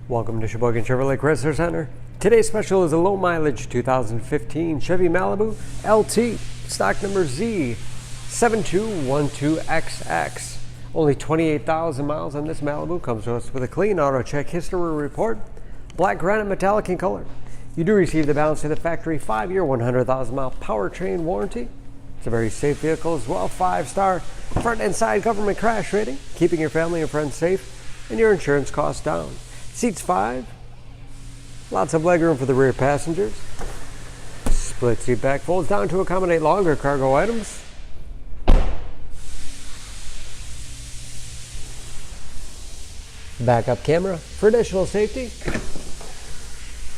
Welcome to Sheboygan Chevrolet Chrysler Center. Today's special is a low mileage 2015 Chevy Malibu LT, stock number Z7212XX. Only 28,000 miles on this Malibu. Comes to us with a clean auto check history report, black granite metallic in color. You do receive the balance of the factory 5-year 100,000 mile powertrain warranty. It's a very safe vehicle as well. 5-star front and side government crash rating, keeping your family and friends safe and your insurance costs down. Seats 5, lots of legroom for the rear passengers. Split seat back folds down to accommodate longer cargo items. Backup camera for additional safety.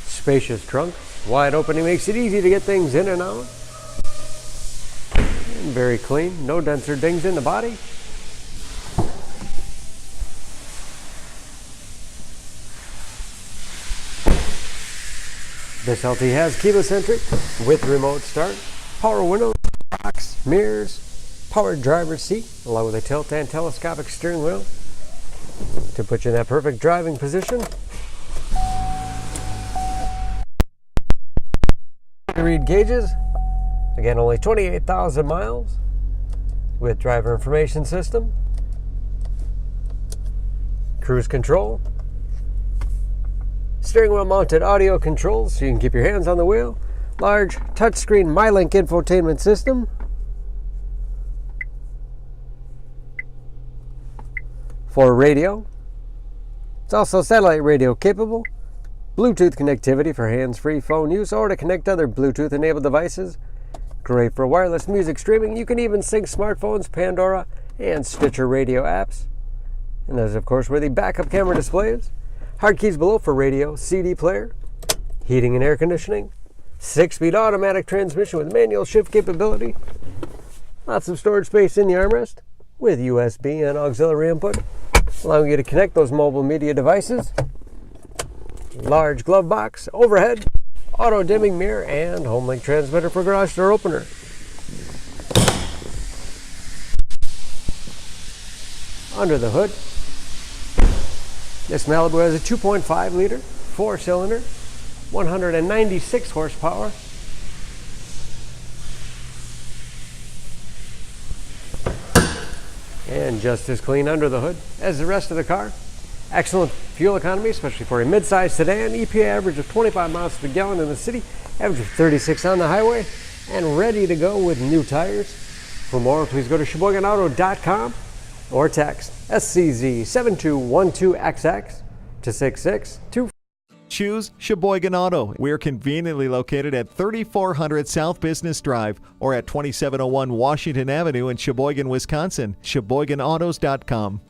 Spacious trunk, wide opening makes it easy to get things in and out. And very clean, no dents or dings in the body. This LT has keyless entry with remote start, power windows, locks, mirrors, powered driver's seat, along with a tilt and telescopic steering wheel to put you in that perfect driving position. Read gauges, again only 28,000 miles with driver information system, cruise control, steering wheel mounted audio controls so you can keep your hands on the wheel, large touchscreen MyLink infotainment system, for radio. It's also satellite radio capable, Bluetooth connectivity for hands-free phone use or to connect other Bluetooth enabled devices. Great for wireless music streaming. You can even sync smartphones, Pandora, and Stitcher radio apps. And there's of course where the backup camera display is. Hard keys below for radio, CD player, heating and air conditioning, 6-speed automatic transmission with manual shift capability, lots of storage space in the armrest with USB and auxiliary input, allowing you to connect those mobile media devices, large glove box, overhead, auto dimming mirror, and home link transmitter for garage door opener. Under the hood, this Malibu has a 2.5 liter, 4-cylinder, 196 horsepower. And just as clean under the hood as the rest of the car. Excellent fuel economy, especially for a mid-size sedan. EPA average of 25 miles per gallon in the city, average of 36 on the highway, and ready to go with new tires. For more, please go to SheboyganAuto.com or text SCZ7212XX to 662. Choose Sheboygan Auto. We're conveniently located at 3400 South Business Drive or at 2701 Washington Avenue in Sheboygan, Wisconsin. SheboyganAutos.com.